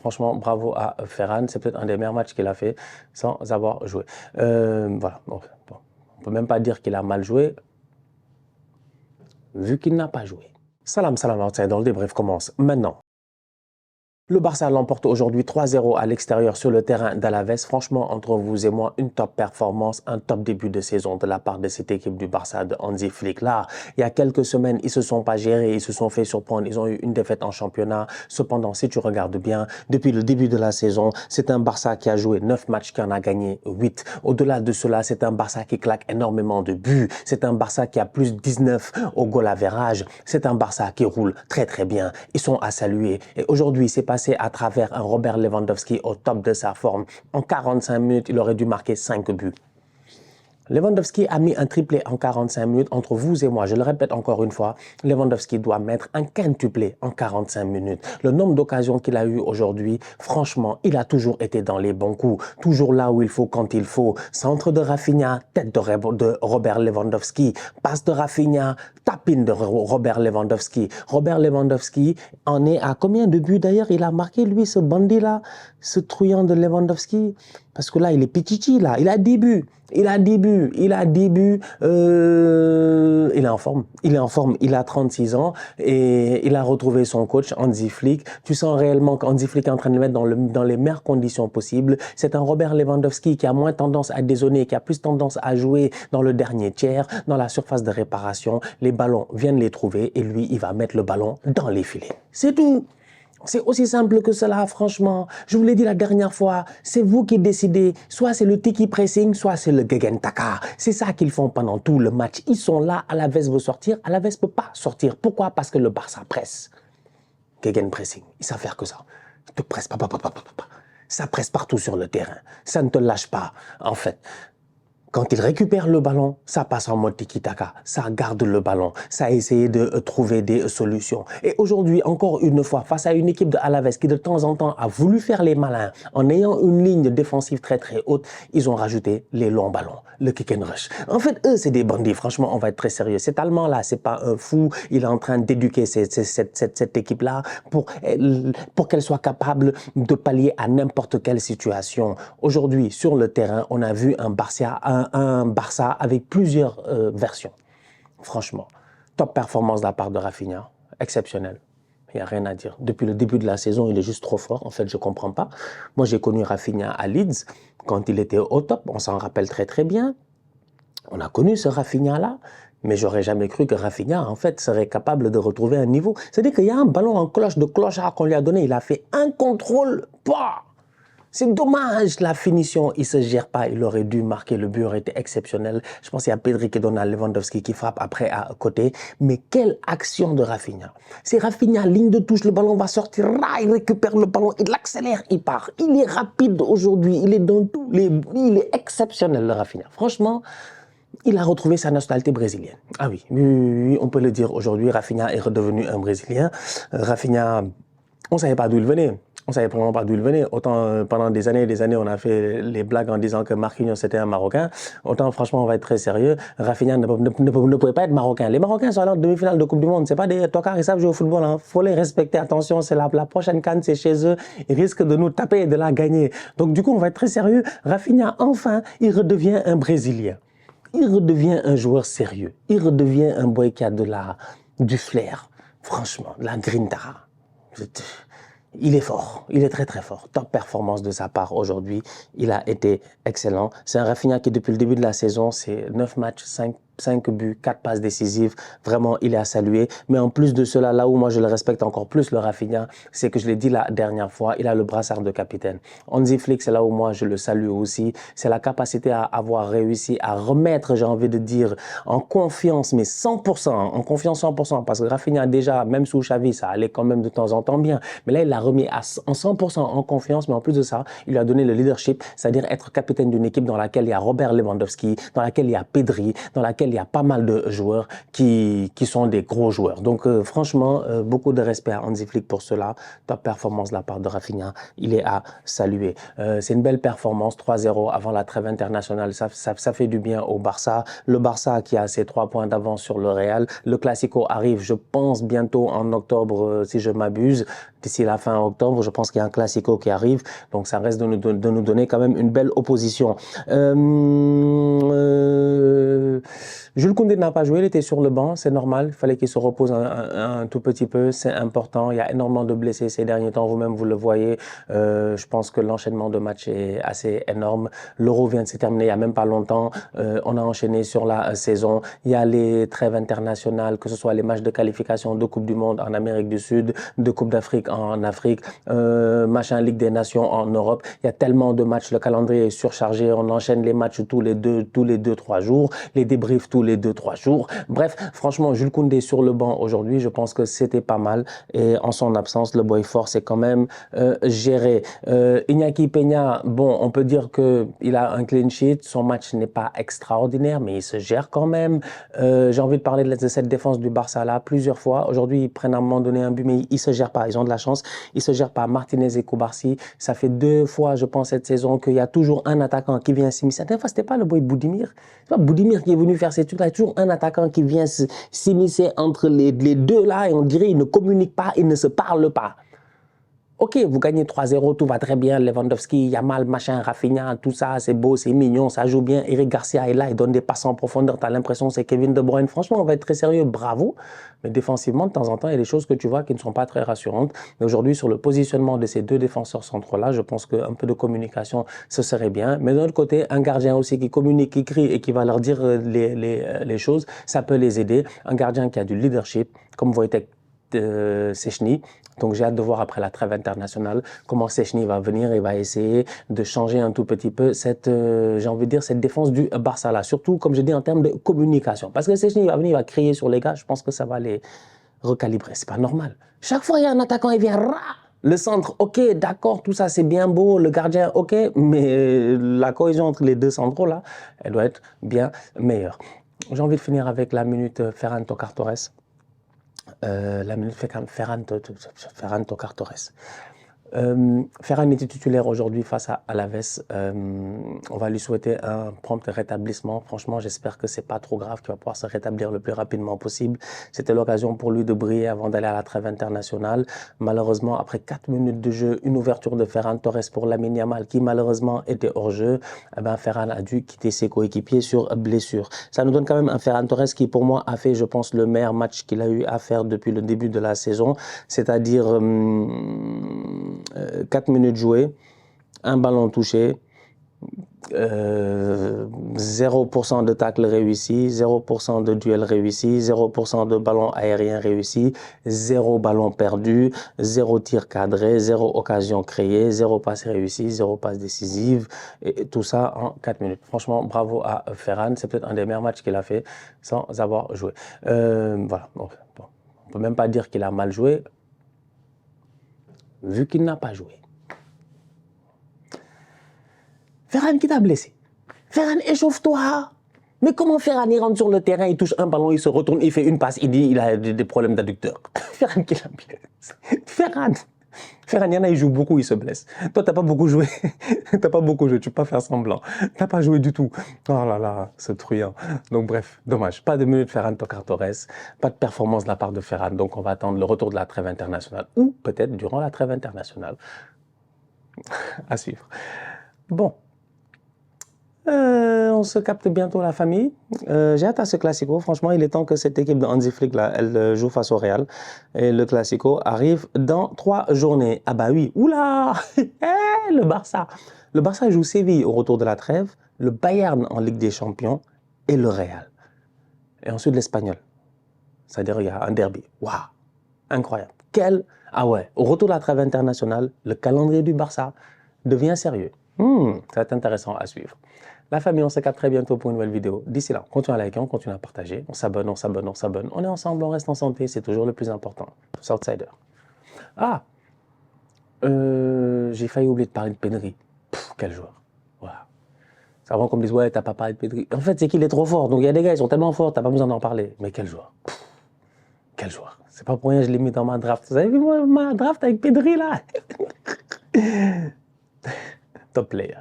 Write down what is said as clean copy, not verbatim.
Franchement, bravo à Ferran. C'est peut-être un des meilleurs matchs qu'il a fait sans avoir joué. Voilà. Donc, bon. On ne peut même pas dire qu'il a mal joué, vu qu'il n'a pas joué. Salam, salam, outsider. Le débrief commence maintenant. Le Barça l'emporte aujourd'hui 3-0 à l'extérieur sur le terrain d'Alaves. Franchement, entre vous et moi, une top performance, un top début de saison de la part de cette équipe du Barça de Hansi Flick. Là, il y a quelques semaines, ils se sont pas gérés, ils se sont fait surprendre, ils ont eu une défaite en championnat. Cependant, si tu regardes bien, depuis le début de la saison, c'est un Barça qui a joué 9 matchs, qui en a gagné 8. Au-delà de cela, c'est un Barça qui claque énormément de buts. C'est un Barça qui a plus 19 au goal average. C'est un Barça qui roule très très bien. Ils sont à saluer. Et aujourd'hui, c'est passé à travers un Robert Lewandowski au top de sa forme. En 45 minutes, il aurait dû marquer 5 buts. Lewandowski a mis un triplé en 45 minutes. Entre vous et moi, je le répète encore une fois, Lewandowski doit mettre un quintuplé en 45 minutes. Le nombre d'occasions qu'il a eu aujourd'hui, franchement, il a toujours été dans les bons coups. Toujours là où il faut, quand il faut. Centre de Rafinha, tête de Robert Lewandowski. Passe de Rafinha, tapine de Robert Lewandowski. Robert Lewandowski en est à combien de buts d'ailleurs il a marqué, lui, ce bandit-là, ce truand de Lewandowski? Parce que là, il est pichichi, là. Il a 10 buts. Il a 10 buts. Il a 10 buts. Il est en forme. Il est en forme. Il a 36 ans et il a retrouvé son coach, Hansi Flick. Tu sens réellement qu'Hansi Flick est en train de le mettre dans les meilleures conditions possibles. C'est un Robert Lewandowski qui a moins tendance à dézonner, qui a plus tendance à jouer dans le dernier tiers, dans la surface de réparation. Les ballons viennent les trouver et lui, il va mettre le ballon dans les filets. C'est tout. C'est aussi simple que cela, franchement. Je vous l'ai dit la dernière fois, c'est vous qui décidez. Soit c'est le tiki pressing, soit c'est le gegentaka. C'est ça qu'ils font pendant tout le match. Ils sont là, Alaves veut sortir, Alaves ne peut pas sortir. Pourquoi? Parce que le Barça presse. Gegen pressing, ils savent faire que ça. Ils te pressent, ça presse partout sur le terrain. Ça ne te lâche pas, en fait. Quand il récupère le ballon, ça passe en mode tiki-taka, ça garde le ballon, ça a essayé de trouver des solutions. Et aujourd'hui, encore une fois, face à une équipe de Alaves qui de temps en temps a voulu faire les malins en ayant une ligne défensive très très haute, ils ont rajouté les longs ballons, le kick and rush. En fait, eux, c'est des bandits. Franchement, on va être très sérieux. Cet Allemand-là, c'est pas un fou. Il est en train d'éduquer cette équipe-là pour qu'elle soit capable de pallier à n'importe quelle situation. Aujourd'hui, sur le terrain, on a vu un Barça avec plusieurs versions. Franchement, top performance de la part de Rafinha, exceptionnel. Il n'y a rien à dire. Depuis le début de la saison, il est juste trop fort. En fait, je ne comprends pas. Moi, j'ai connu Rafinha à Leeds quand il était au top. On s'en rappelle très très bien. On a connu ce Rafinha-là. Mais j'aurais jamais cru que Rafinha, en fait, serait capable de retrouver un niveau. C'est-à-dire qu'il y a un ballon en cloche de clochard qu'on lui a donné. Il a fait un contrôle. C'est dommage, la finition, il ne se gère pas. Il aurait dû marquer, le but aurait été exceptionnel. Je pense qu'il y a Pedri qui donne à Lewandowski qui frappe après à côté. Mais quelle action de Rafinha. C'est Rafinha, ligne de touche, le ballon va sortir, là, il récupère le ballon, il accélère, il part. Il est rapide aujourd'hui, il est dans tous les... Il est exceptionnel, le Rafinha. Franchement, il a retrouvé sa nationalité brésilienne. Ah oui, oui, on peut le dire aujourd'hui, Rafinha est redevenu un Brésilien. Rafinha, on ne savait pas d'où il venait. On ne savait vraiment pas d'où il venait. Autant pendant des années, on a fait les blagues en disant que Marquinhos était un Marocain. Autant franchement, on va être très sérieux. Rafinha ne pouvait pas être Marocain. Les Marocains sont allés en demi-finale de Coupe du Monde. C'est pas des tocards, ils savent jouer au football. Hein. Faut les respecter. Attention, c'est la prochaine CAN, c'est chez eux. Ils risquent de nous taper et de la gagner. Donc du coup, on va être très sérieux. Rafinha, enfin, il redevient un Brésilien. Il redevient un joueur sérieux. Il redevient un boy qui a du flair. Franchement, de la grinta. Il est fort, il est très très fort. Top performance de sa part aujourd'hui, il a été excellent. C'est un Rafinha qui depuis le début de la saison, c'est 9 matchs, 5 buts, 4 passes décisives. Vraiment, il est à saluer. Mais en plus de cela, là où moi je le respecte encore plus, le Rafinha, c'est que je l'ai dit la dernière fois, il a le brassard de capitaine. Hansi Flick, c'est là où moi je le salue aussi. C'est la capacité à avoir réussi à remettre, j'ai envie de dire, en confiance, mais 100%, en confiance 100%. Parce que Rafinha, déjà, même sous Xavi, ça allait quand même de temps en temps bien. Mais là, il l'a remis en 100% en confiance. Mais en plus de ça, il lui a donné le leadership, c'est-à-dire être capitaine d'une équipe dans laquelle il y a Robert Lewandowski, dans laquelle il y a Pedri, dans laquelle il y a pas mal de joueurs qui sont des gros joueurs. Donc franchement, beaucoup de respect à Hansi Flick pour cela. Top performance de la part de Rafinha, il est à saluer. C'est une belle performance, 3-0 avant la trêve internationale. Ça fait du bien au Barça. Le Barça qui a ses 3 points d'avance sur le Real. Le Classico arrive, je pense, bientôt en octobre, si je m'abuse. d'ici la fin octobre. Je pense qu'il y a un Classico qui arrive, donc ça reste de nous donner quand même une belle opposition. Jules Koundé n'a pas joué, il était sur le banc, c'est normal, il fallait qu'il se repose un tout petit peu, c'est important. Il y a énormément de blessés ces derniers temps, vous-même vous le voyez. Je pense que l'enchaînement de matchs est assez énorme. L'Euro vient de se terminer il n'y a même pas longtemps. On a enchaîné sur la saison. Il y a les trêves internationales, que ce soit les matchs de qualification de Coupe du Monde en Amérique du Sud, de Coupe d'Afrique en Afrique, machin Ligue des Nations en Europe. Il y a tellement de matchs, le calendrier est surchargé. On enchaîne les matchs tous les 2-3 jours, les débriefs tous les 2-3 jours. Bref, franchement, Jules Koundé sur le banc aujourd'hui, je pense que c'était pas mal. Et en son absence, le boy force est quand même géré. Iñaki Peña, bon, on peut dire qu'il a un clean sheet. Son match n'est pas extraordinaire, mais il se gère quand même. J'ai envie de parler de cette défense du Barça là plusieurs fois. Aujourd'hui, ils prennent à un moment donné un but, mais ils se gèrent pas. Ils ont de la chance. Ils se gèrent pas. Martinez et Koubarsi, ça fait 2 fois, je pense, cette saison qu'il y a toujours un attaquant qui vient s'immiscer. La dernière fois, c'était pas le boy Boudimir. C'est pas Boudimir qui est venu faire ces trucs-là. Il y a toujours un attaquant qui vient s'immiscer entre les deux là, et on dirait qu'ils ne communiquent pas, ils ne se parlent pas. Ok, vous gagnez 3-0, tout va très bien, Lewandowski, Yamal, machin, Rafinha, tout ça, c'est beau, c'est mignon, ça joue bien. Eric Garcia est là, il donne des passes en profondeur, tu as l'impression que c'est Kevin De Bruyne. Franchement, on va être très sérieux, bravo. Mais défensivement, de temps en temps, il y a des choses que tu vois qui ne sont pas très rassurantes. Mais aujourd'hui, sur le positionnement de ces deux défenseurs centraux-là, je pense qu'un peu de communication, ce serait bien. Mais d'un autre côté, un gardien aussi qui communique, qui crie et qui va leur dire les choses, ça peut les aider. Un gardien qui a du leadership, comme Wojtek Szczęsny. Donc j'ai hâte de voir après la trêve internationale comment Szczęsny va venir et va essayer de changer un tout petit peu cette, j'ai envie de dire, cette défense du Barça là. Surtout, comme je dis, en termes de communication. Parce que Szczęsny va venir, il va crier sur les gars, je pense que ça va les recalibrer. C'est pas normal. Chaque fois, il y a un attaquant, il vient, le centre, ok, d'accord, tout ça c'est bien beau, le gardien, ok, mais la cohésion entre les deux centraux là, elle doit être bien meilleure. J'ai envie de finir avec la minute Ferran Torres. La minute Ferran Torres. Ferran était titulaire aujourd'hui face à Alaves. On va lui souhaiter un prompt rétablissement. Franchement, j'espère que c'est pas trop grave, qu'il va pouvoir se rétablir le plus rapidement possible. C'était l'occasion pour lui de briller avant d'aller à la trêve internationale. Malheureusement, après 4 minutes de jeu, une ouverture de Ferran Torres pour Lamine Yamal qui malheureusement était hors jeu. Eh ben, Ferran a dû quitter ses coéquipiers sur blessure. Ça nous donne quand même un Ferran Torres qui, pour moi, a fait, je pense, le meilleur match qu'il a eu à faire depuis le début de la saison. C'est-à-dire 4 minutes jouées, un ballon touché, 0% de tacle réussi, 0% de duel réussi, 0% de ballon aérien réussi, 0 ballon perdu, 0 tir cadré, 0 occasion créée, 0 passe réussie, 0 passe décisive, et tout ça en 4 minutes. Franchement, bravo à Ferran, c'est peut-être un des meilleurs matchs qu'il a fait sans avoir joué. Voilà, bon, on peut même pas dire qu'il a mal joué, vu qu'il n'a pas joué. Ferran qui t'a blessé. Ferran, échauffe-toi. Mais comment Ferran, il rentre sur le terrain, il touche un ballon, il se retourne, il fait une passe, il dit il a des problèmes d'adducteur. Ferran qui l'a blessé. Ferran, il y en a, il joue beaucoup, il se blesse. Toi, t'as pas beaucoup joué. T'as pas beaucoup joué, tu peux pas faire semblant. T'as pas joué du tout. Oh là là, ce truand. Donc bref, dommage. Pas de minute Ferran Torres, pas de performance de la part de Ferran. Donc on va attendre le retour de la trêve internationale ou peut-être durant la trêve internationale. À suivre. Bon. On se capte bientôt la famille. J'ai hâte à ce Classico. Franchement, il est temps que cette équipe de Hansi Flick là, elle joue face au Real. Et le Classico arrive dans 3 journées. Ah bah oui, oula, le Barça. Le Barça joue Séville au retour de la trêve, le Bayern en Ligue des Champions et le Real. Et ensuite l'Espagnol. C'est-à-dire il y a un derby. Waouh, incroyable. Ah ouais, au retour de la trêve internationale, le calendrier du Barça devient sérieux. Ça va être intéressant à suivre. La famille, on se capte très bientôt pour une nouvelle vidéo. D'ici là, continuez à liker, on continue à partager. On s'abonne, on s'abonne, on s'abonne. On est ensemble, on reste en santé, c'est toujours le plus important. Tous outsiders. Ah, j'ai failli oublier de parler de Pedri. Quel joueur. Voilà. C'est avant qu'on me dise, ouais, t'as pas parlé de Pedri. En fait, c'est qu'il est trop fort. Donc il y a des gars, ils sont tellement forts, t'as pas besoin d'en parler. Mais quel joueur. Quel joueur. C'est pas pour rien que je l'ai mis dans ma draft. Vous avez vu ma draft avec Pedri là? Top player.